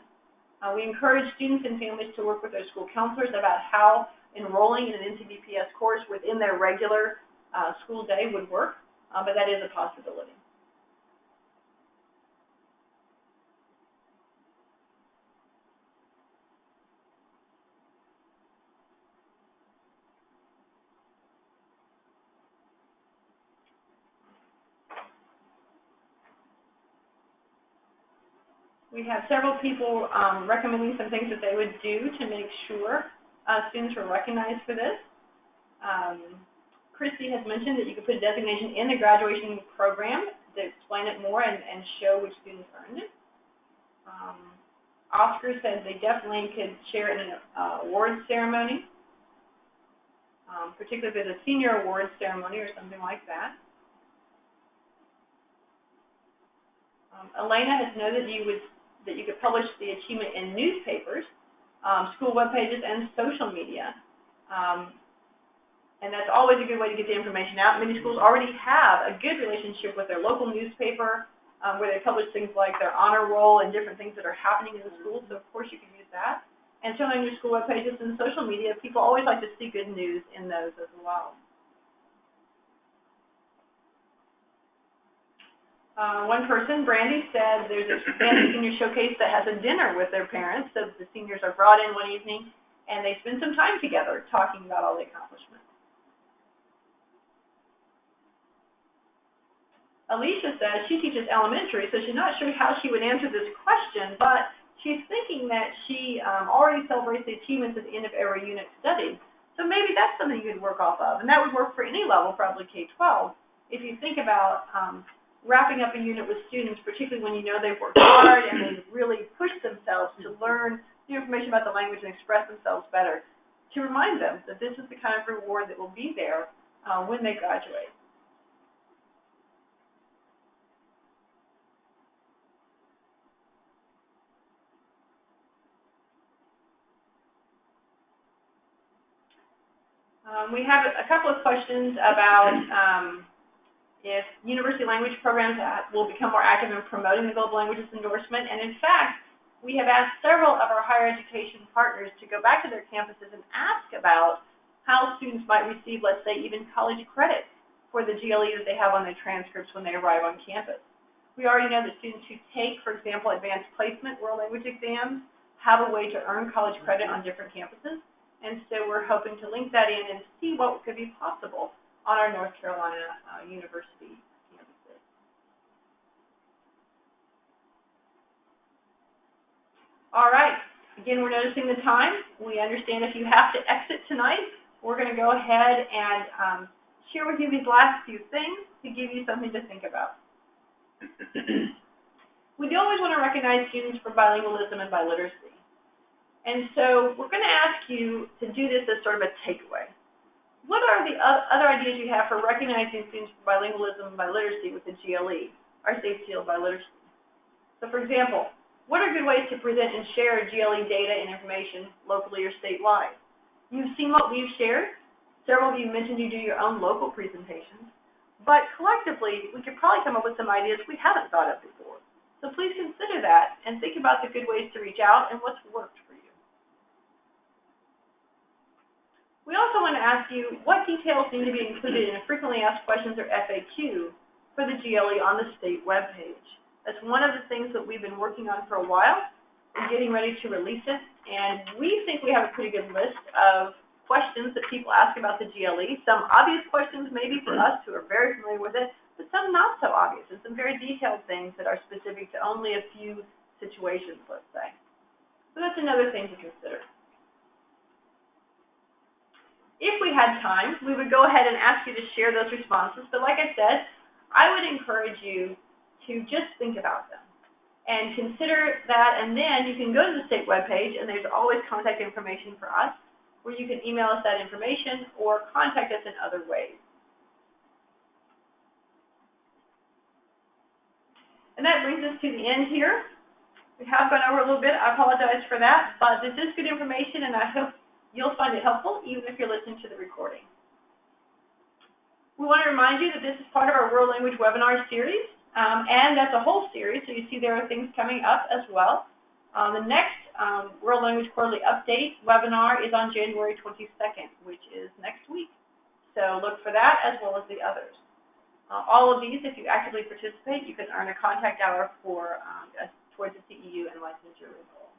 [SPEAKER 1] We encourage students and families to work with their school counselors about how enrolling in an NCVPS course within their regular school day would work, but that is a possibility. We have several people recommending some things that they would do to make sure students were recognized for this. Christy has mentioned that you could put a designation in the graduation program to explain it more and show which students earned it. Oscar said they definitely could share it in an awards ceremony, particularly if it's a senior awards ceremony or something like that. Elena has noted that you could publish the achievement in newspapers, school web pages, and social media. And that's always a good way to get the information out. Many schools already have a good relationship with their local newspaper, where they publish things like their honor roll and different things that are happening in the school, so of course you could use that. And certainly on your school web pages and social media, people always like to see good news in those as well. One person, Brandy, said there's a senior showcase that has a dinner with their parents, so the seniors are brought in one evening and they spend some time together talking about all the accomplishments. Alicia says she teaches elementary, so she's not sure how she would answer this question, but she's thinking that she already celebrates the achievements at the end of every unit studied. So maybe that's something you could work off of, and that would work for any level, probably K-12. If you think about wrapping up a unit with students, particularly when you know they've worked hard and they've really pushed themselves to learn the information about the language and express themselves better, to remind them that this is the kind of reward that will be there when they graduate. We have a couple of questions about if university language programs will become more active in promoting the Global Languages Endorsement. And in fact, we have asked several of our higher education partners to go back to their campuses and ask about how students might receive, let's say, even college credit for the GLE that they have on their transcripts when they arrive on campus. We already know that students who take, for example, advanced placement world language exams have a way to earn college credit on different campuses. And so we're hoping to link that in and see what could be possible on our North Carolina university campuses. Again, we're noticing the time. We understand if you have to exit tonight, we're going to go ahead and share with you these last few things to give you something to think about. We do always want to recognize students for bilingualism and biliteracy. And so we're going to ask you to do this as sort of a takeaway. What are the other ideas you have for recognizing students for bilingualism and biliteracy with the GLE, our State Seal of Biliteracy? So, for example, what are good ways to present and share GLE data and information locally or statewide? You've seen what we've shared. Several of you mentioned you do your own local presentations. But collectively, we could probably come up with some ideas we haven't thought of before. So please consider that and think about the good ways to reach out and what's worked for you. We also want to ask you what details need to be included in a frequently asked questions or FAQ for the GLE on the state webpage. That's one of the things that we've been working on for a while. We're getting ready to release it, and we think we have a pretty good list of questions that people ask about the GLE. Some obvious questions maybe for us who are very familiar with it, but some not so obvious, and some very detailed things that are specific to only a few situations, let's say. So that's another thing to consider. If we had time, we would go ahead and ask you to share those responses, but like I said, I would encourage you to just think about them and consider that, and then you can go to the state webpage, and there's always contact information for us, where you can email us that information or contact us in other ways. And that brings us to the end here. We have gone over a little bit. I apologize for that, but this is good information, and I hope you'll find it helpful, even if you're listening to the recording. We want to remind you that this is part of our World Language webinar series, and that's a whole series, so you see there are things coming up as well. The next World Language Quarterly Update webinar is on January 22nd, which is next week. So look for that as well as the others. All of these, if you actively participate, you can earn a contact hour for towards the CEU and licensure renewal.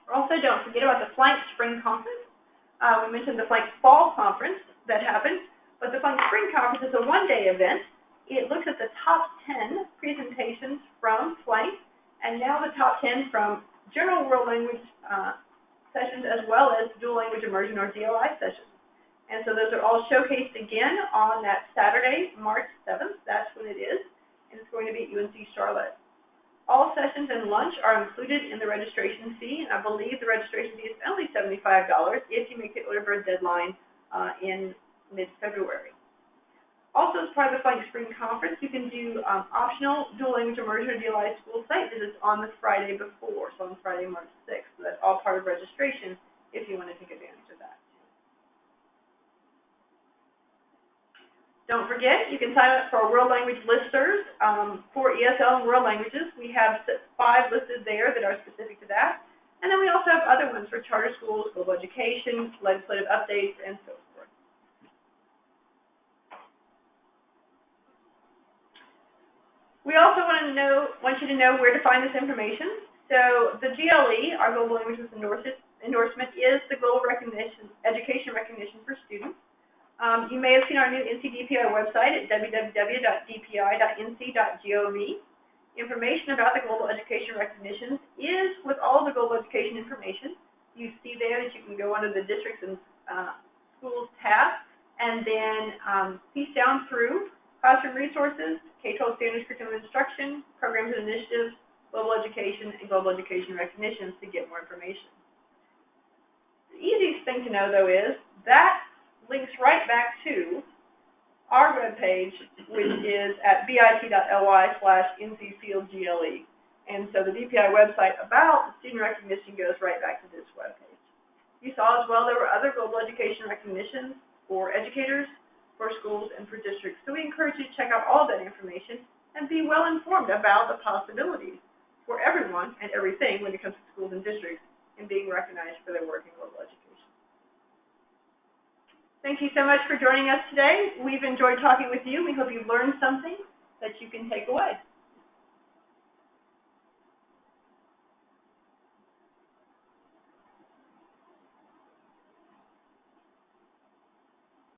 [SPEAKER 1] Also, don't forget about the Flank Spring Conference. We mentioned the Flank Fall Conference that happened, but the Flank Spring Conference is a one-day event. It looks at the top 10 presentations from Flank, and now the top 10 from general world language sessions, as well as dual language immersion or DLI sessions. And so those are all showcased again on that Saturday, March 7th. That's when it is, and it's going to be at UNC Charlotte. All sessions and lunch are included in the registration fee, and I believe the registration fee is only $75 if you make the early bird deadline in mid-February. Also, as part of the Flank Spring Conference, you can do optional dual language immersion or DLI school site visits on the Friday before, so on Friday, March 6th. So that's all part of registration if you want to take advantage of that. Don't forget, you can sign up for our World Language listservs for ESL and World Languages. We have 5 listed there that are specific to that. And then we also have other ones for charter schools, global education, legislative updates, and so forth. We also want you to know where to find this information. So the GLE, our Global Languages Endorsement, is the global education recognition for students. You may have seen our new NC-DPI website at www.dpi.nc.gov. Information about the global education recognitions is with all the global education information. You see there that you can go under the districts and schools tab, and then piece down through classroom resources, K-12 standards, curriculum instruction, programs and initiatives, global education, and global education recognitions to get more information. The easiest thing to know, though, is that links right back to our webpage, which is at bit.ly/NCSealGLE. And so the DPI website about student recognition goes right back to this webpage. You saw as well there were other global education recognitions for educators, for schools, and for districts. So we encourage you to check out all of that information and be well informed about the possibilities for everyone and everything when it comes to schools and districts and being recognized for their work in global education. Thank you so much for joining us today. We've enjoyed talking with you. We hope you've learned something that you can take away.